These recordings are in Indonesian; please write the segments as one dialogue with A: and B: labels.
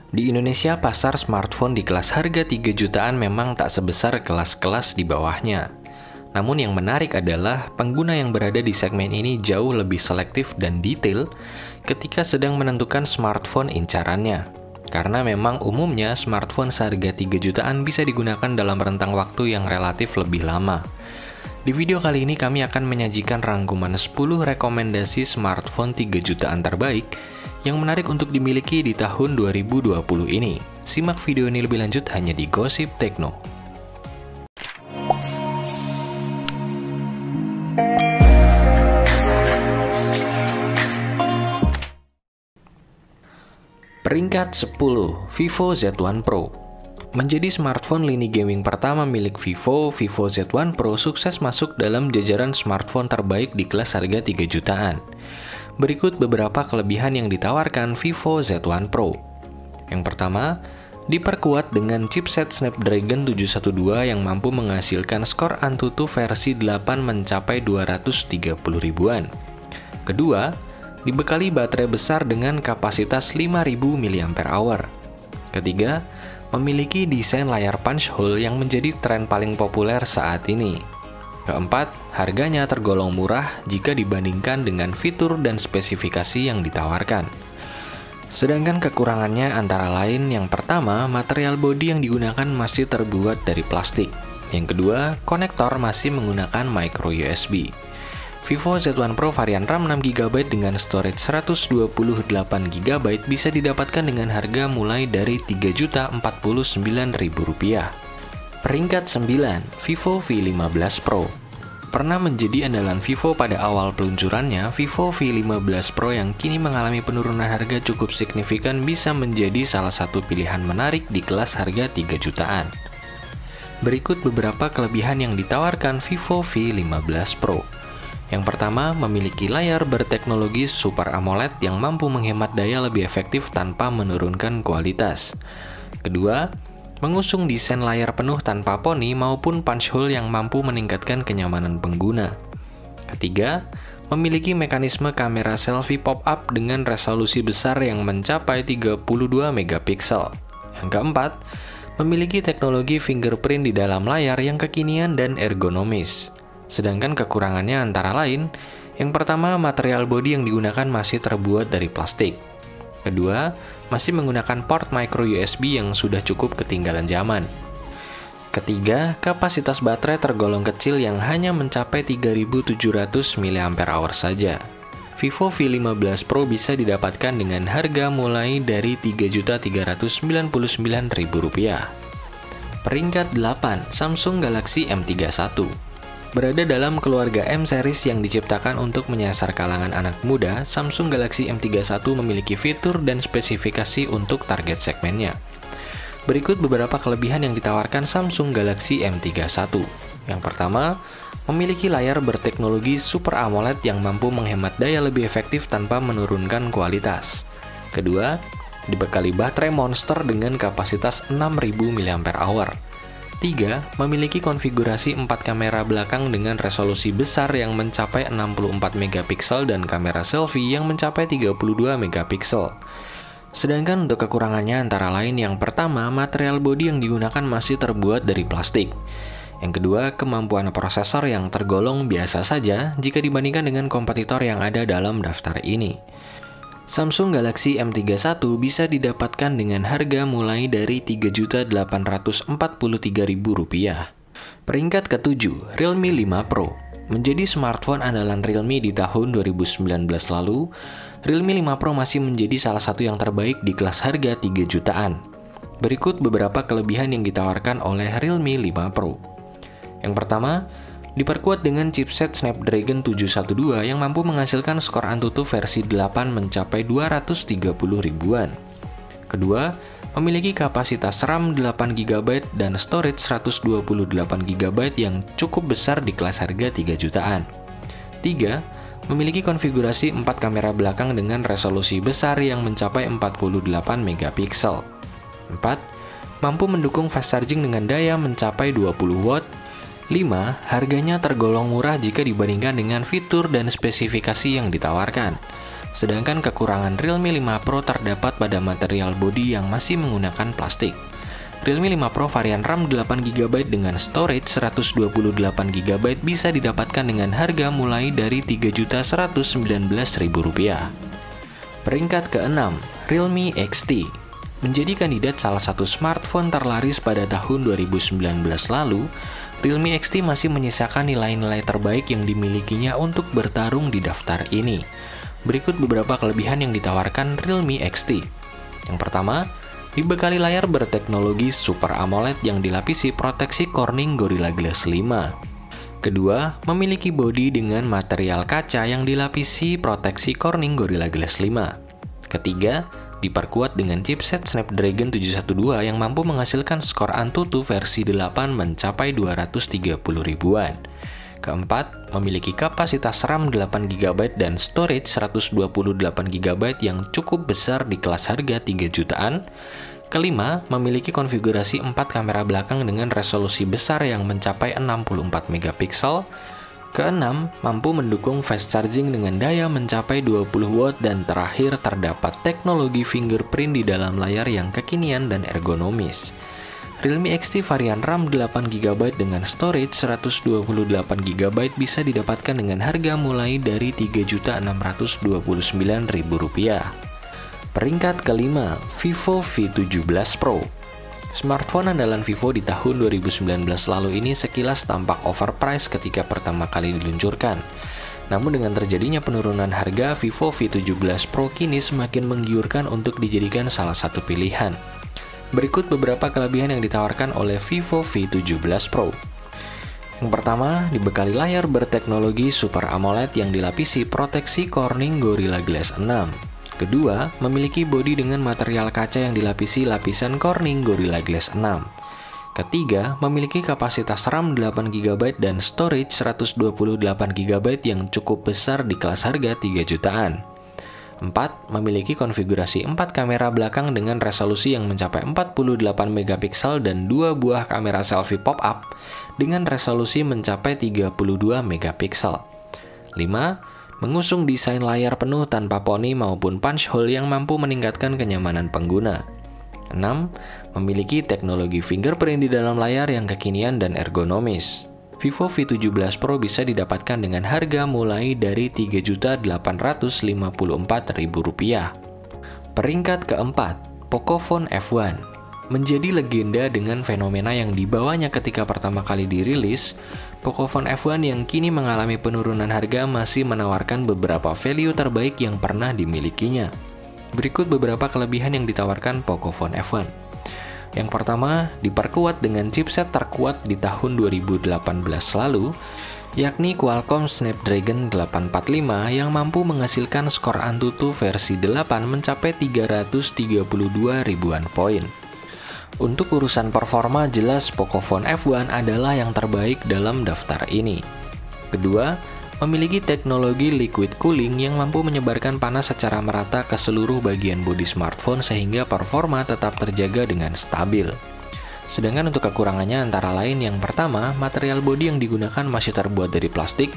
A: Di Indonesia, pasar smartphone di kelas harga 3 jutaan memang tak sebesar kelas-kelas di bawahnya. Namun yang menarik adalah pengguna yang berada di segmen ini jauh lebih selektif dan detail ketika sedang menentukan smartphone incarannya. Karena memang umumnya smartphone seharga 3 jutaan bisa digunakan dalam rentang waktu yang relatif lebih lama. Di video kali ini kami akan menyajikan rangkuman 10 rekomendasi smartphone 3 jutaan terbaik yang menarik untuk dimiliki di tahun 2020 ini. Simak video ini lebih lanjut hanya di Gosip Tekno. Peringkat 10, Vivo Z1 Pro. Menjadi smartphone lini gaming pertama milik Vivo, Vivo Z1 Pro sukses masuk dalam jajaran smartphone terbaik di kelas harga 3 jutaan. Berikut beberapa kelebihan yang ditawarkan Vivo Z1 Pro. Yang pertama, diperkuat dengan chipset Snapdragon 712 yang mampu menghasilkan skor Antutu versi 8 mencapai 230 ribuan. Kedua, dibekali baterai besar dengan kapasitas 5000 mAh. Ketiga, memiliki desain layar punch hole yang menjadi tren paling populer saat ini. Keempat, harganya tergolong murah jika dibandingkan dengan fitur dan spesifikasi yang ditawarkan. Sedangkan kekurangannya antara lain yang pertama, material bodi yang digunakan masih terbuat dari plastik. Yang kedua, konektor masih menggunakan micro USB. Vivo Z1 Pro varian RAM 6GB dengan storage 128GB bisa didapatkan dengan harga mulai dari Rp3.049.000. Peringkat 9, Vivo V15 Pro. Pernah menjadi andalan Vivo pada awal peluncurannya, Vivo V15 Pro yang kini mengalami penurunan harga cukup signifikan bisa menjadi salah satu pilihan menarik di kelas harga 3 jutaan. Berikut beberapa kelebihan yang ditawarkan Vivo V15 Pro. Yang pertama, memiliki layar berteknologi Super AMOLED yang mampu menghemat daya lebih efektif tanpa menurunkan kualitas. Kedua, mengusung desain layar penuh tanpa poni maupun punch hole yang mampu meningkatkan kenyamanan pengguna. Ketiga, memiliki mekanisme kamera selfie pop-up dengan resolusi besar yang mencapai 32 megapiksel. Yang keempat, memiliki teknologi fingerprint di dalam layar yang kekinian dan ergonomis. Sedangkan kekurangannya antara lain, yang pertama, material bodi yang digunakan masih terbuat dari plastik. Kedua, masih menggunakan port micro USB yang sudah cukup ketinggalan zaman. Ketiga, kapasitas baterai tergolong kecil yang hanya mencapai 3700 mAh saja. Vivo V15 Pro bisa didapatkan dengan harga mulai dari Rp3.399.000. Peringkat 8, Samsung Galaxy M31. Berada dalam keluarga M series yang diciptakan untuk menyasar kalangan anak muda, Samsung Galaxy M31 memiliki fitur dan spesifikasi untuk target segmennya. Berikut beberapa kelebihan yang ditawarkan Samsung Galaxy M31. Yang pertama, memiliki layar berteknologi Super AMOLED yang mampu menghemat daya lebih efektif tanpa menurunkan kualitas. Kedua, dibekali baterai monster dengan kapasitas 6000 mAh. 3. Memiliki konfigurasi 4 kamera belakang dengan resolusi besar yang mencapai 64 megapiksel dan kamera selfie yang mencapai 32 megapiksel. Sedangkan untuk kekurangannya antara lain yang pertama, material bodi yang digunakan masih terbuat dari plastik. Yang kedua, kemampuan prosesor yang tergolong biasa saja jika dibandingkan dengan kompetitor yang ada dalam daftar ini. Samsung Galaxy M31 bisa didapatkan dengan harga mulai dari Rp3.843.000. Peringkat ke-7, Realme 5 Pro. Menjadi smartphone andalan Realme di tahun 2019 lalu, Realme 5 Pro masih menjadi salah satu yang terbaik di kelas harga 3 jutaan. Berikut beberapa kelebihan yang ditawarkan oleh Realme 5 Pro. Yang pertama, diperkuat dengan chipset Snapdragon 712 yang mampu menghasilkan skor Antutu versi 8 mencapai 230 ribuan. Kedua, memiliki kapasitas RAM 8GB dan storage 128GB yang cukup besar di kelas harga 3 jutaan. 3. Memiliki konfigurasi 4 kamera belakang dengan resolusi besar yang mencapai 48 megapiksel. 4. Mampu mendukung fast charging dengan daya mencapai 20 watt. 5. Harganya tergolong murah jika dibandingkan dengan fitur dan spesifikasi yang ditawarkan. Sedangkan kekurangan Realme 5 Pro terdapat pada material bodi yang masih menggunakan plastik. Realme 5 Pro varian RAM 8GB dengan storage 128GB bisa didapatkan dengan harga mulai dari Rp3.119.000. Peringkat ke-6, Realme XT. Menjadi kandidat salah satu smartphone terlaris pada tahun 2019 lalu, Realme XT masih menyisakan nilai-nilai terbaik yang dimilikinya untuk bertarung di daftar ini. Berikut beberapa kelebihan yang ditawarkan Realme XT. Yang pertama, dibekali layar berteknologi Super AMOLED yang dilapisi proteksi Corning Gorilla Glass 5. Kedua, memiliki bodi dengan material kaca yang dilapisi proteksi Corning Gorilla Glass 5. Ketiga, diperkuat dengan chipset Snapdragon 712 yang mampu menghasilkan skor ANTUTU versi 8 mencapai 230 ribuan. Keempat, memiliki kapasitas RAM 8GB dan storage 128GB yang cukup besar di kelas harga 3 jutaan. Kelima, memiliki konfigurasi 4 kamera belakang dengan resolusi besar yang mencapai 64 megapiksel. Keenam, mampu mendukung fast charging dengan daya mencapai 20 watt dan terakhir terdapat teknologi fingerprint di dalam layar yang kekinian dan ergonomis. Realme XT varian RAM 8GB dengan storage 128GB bisa didapatkan dengan harga mulai dari Rp3.629.000. Peringkat kelima, Vivo V17 Pro. Smartphone andalan Vivo di tahun 2019 lalu ini sekilas tampak overpriced ketika pertama kali diluncurkan. Namun dengan terjadinya penurunan harga, Vivo V17 Pro kini semakin menggiurkan untuk dijadikan salah satu pilihan. Berikut beberapa kelebihan yang ditawarkan oleh Vivo V17 Pro. Yang pertama, dibekali layar berteknologi Super AMOLED yang dilapisi proteksi Corning Gorilla Glass 6. Kedua, memiliki bodi dengan material kaca yang dilapisi lapisan Corning Gorilla Glass 6. Ketiga, memiliki kapasitas RAM 8GB dan storage 128GB yang cukup besar di kelas harga 3 jutaan. 4. Memiliki konfigurasi 4 kamera belakang dengan resolusi yang mencapai 48 megapiksel dan 2 buah kamera selfie pop-up dengan resolusi mencapai 32 megapiksel. 5. Mengusung desain layar penuh tanpa poni maupun punch hole yang mampu meningkatkan kenyamanan pengguna. 6. Memiliki teknologi fingerprint di dalam layar yang kekinian dan ergonomis. Vivo V17 Pro bisa didapatkan dengan harga mulai dari Rp3.854.000. Peringkat keempat, Pocophone F1. Menjadi legenda dengan fenomena yang dibawanya ketika pertama kali dirilis, Pocophone F1 yang kini mengalami penurunan harga masih menawarkan beberapa value terbaik yang pernah dimilikinya. Berikut beberapa kelebihan yang ditawarkan Pocophone F1. Yang pertama, diperkuat dengan chipset terkuat di tahun 2018 lalu, yakni Qualcomm Snapdragon 845 yang mampu menghasilkan skor ANTUTU versi 8 mencapai 332 ribuan poin. Untuk urusan performa, jelas Pocophone F1 adalah yang terbaik dalam daftar ini. Kedua, memiliki teknologi liquid cooling yang mampu menyebarkan panas secara merata ke seluruh bagian bodi smartphone sehingga performa tetap terjaga dengan stabil. Sedangkan untuk kekurangannya antara lain yang pertama, material bodi yang digunakan masih terbuat dari plastik.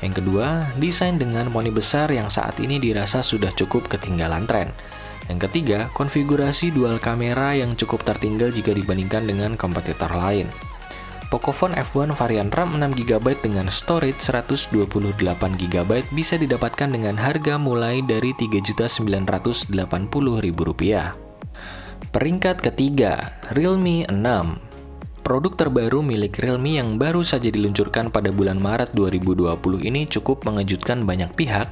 A: Yang kedua, desain dengan poni besar yang saat ini dirasa sudah cukup ketinggalan tren. Yang ketiga, konfigurasi dual kamera yang cukup tertinggal jika dibandingkan dengan kompetitor lain. Pocophone F1 varian RAM 6GB dengan storage 128GB bisa didapatkan dengan harga mulai dari Rp3.980.000. Peringkat ketiga, Realme 6. Produk terbaru milik Realme yang baru saja diluncurkan pada bulan Maret 2020 ini cukup mengejutkan banyak pihak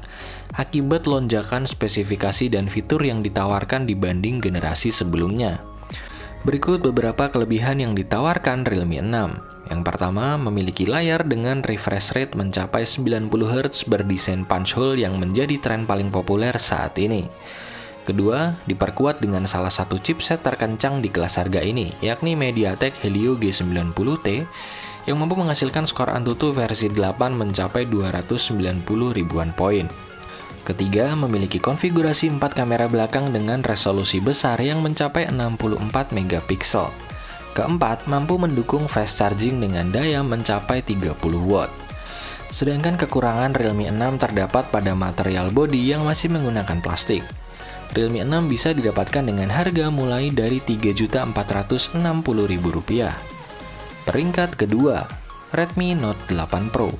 A: akibat lonjakan spesifikasi dan fitur yang ditawarkan dibanding generasi sebelumnya. Berikut beberapa kelebihan yang ditawarkan Realme 6. Yang pertama, memiliki layar dengan refresh rate mencapai 90Hz berdesain punch hole yang menjadi tren paling populer saat ini. Kedua, diperkuat dengan salah satu chipset terkencang di kelas harga ini, yakni MediaTek Helio G90T yang mampu menghasilkan skor ANTUTU versi 8 mencapai 290 ribuan poin. Ketiga, memiliki konfigurasi 4 kamera belakang dengan resolusi besar yang mencapai 64 megapiksel. Keempat, mampu mendukung fast charging dengan daya mencapai 30 watt. Sedangkan kekurangan Realme 6 terdapat pada material bodi yang masih menggunakan plastik. Realme 6 bisa didapatkan dengan harga mulai dari Rp3.460.000. Peringkat kedua, Redmi Note 8 Pro.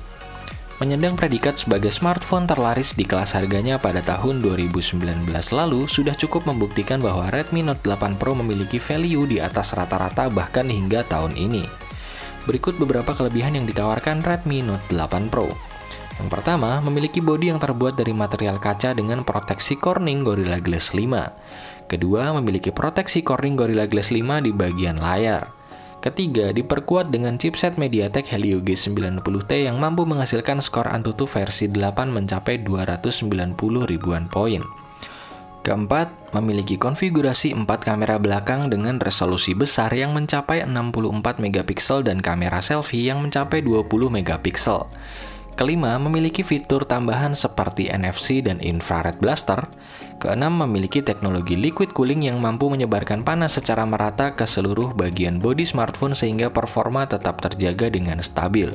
A: Menyandang predikat sebagai smartphone terlaris di kelas harganya pada tahun 2019 lalu, sudah cukup membuktikan bahwa Redmi Note 8 Pro memiliki value di atas rata-rata bahkan hingga tahun ini. Berikut beberapa kelebihan yang ditawarkan Redmi Note 8 Pro. Yang pertama, memiliki bodi yang terbuat dari material kaca dengan proteksi Corning Gorilla Glass 5. Kedua, memiliki proteksi Corning Gorilla Glass 5 di bagian layar. Ketiga, diperkuat dengan chipset MediaTek Helio G90T yang mampu menghasilkan skor Antutu versi 8 mencapai 290 ribuan poin. Keempat, memiliki konfigurasi 4 kamera belakang dengan resolusi besar yang mencapai 64 megapiksel dan kamera selfie yang mencapai 20 megapiksel. Kelima, memiliki fitur tambahan seperti NFC dan infrared blaster. Keenam, memiliki teknologi liquid cooling yang mampu menyebarkan panas secara merata ke seluruh bagian bodi smartphone sehingga performa tetap terjaga dengan stabil.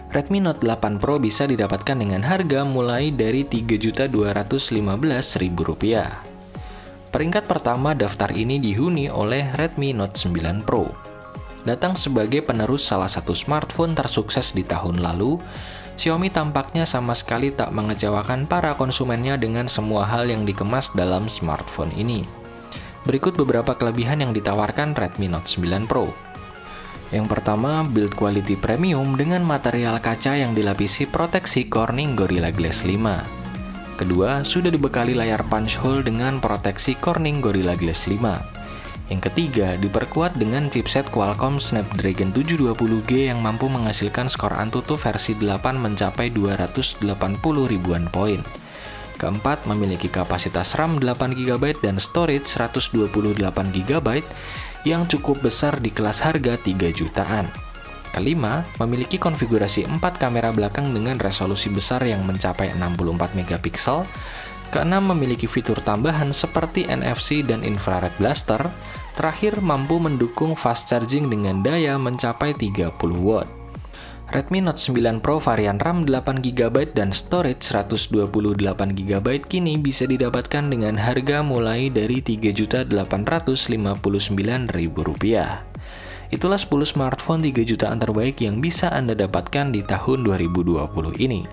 A: Redmi Note 8 Pro bisa didapatkan dengan harga mulai dari Rp3.215.000. Peringkat pertama daftar ini dihuni oleh Redmi Note 9 Pro. Datang sebagai penerus salah satu smartphone tersukses di tahun lalu, Xiaomi tampaknya sama sekali tak mengecewakan para konsumennya dengan semua hal yang dikemas dalam smartphone ini. Berikut beberapa kelebihan yang ditawarkan Redmi Note 9 Pro. Yang pertama, build quality premium dengan material kaca yang dilapisi proteksi Corning Gorilla Glass 5. Kedua, sudah dibekali layar punch hole dengan proteksi Corning Gorilla Glass 5. Yang ketiga, diperkuat dengan chipset Qualcomm Snapdragon 720G yang mampu menghasilkan skor Antutu versi 8 mencapai 280 ribuan poin. Keempat, memiliki kapasitas RAM 8GB dan storage 128GB yang cukup besar di kelas harga 3 jutaan. Kelima, memiliki konfigurasi 4 kamera belakang dengan resolusi besar yang mencapai 64 megapiksel. Keenam, memiliki fitur tambahan seperti NFC dan infrared blaster. Terakhir, mampu mendukung fast charging dengan daya mencapai 30 watt. Redmi Note 9 Pro varian RAM 8GB dan storage 128GB kini bisa didapatkan dengan harga mulai dari Rp3.859.000. Itulah 10 smartphone 3 jutaan terbaik yang bisa Anda dapatkan di tahun 2020 ini.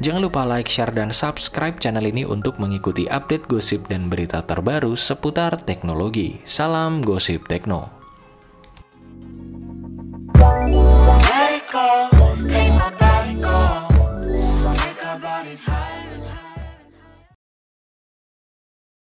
A: Jangan lupa like, share, dan subscribe channel ini untuk mengikuti update gosip dan berita terbaru seputar teknologi. Salam Gosip Tekno.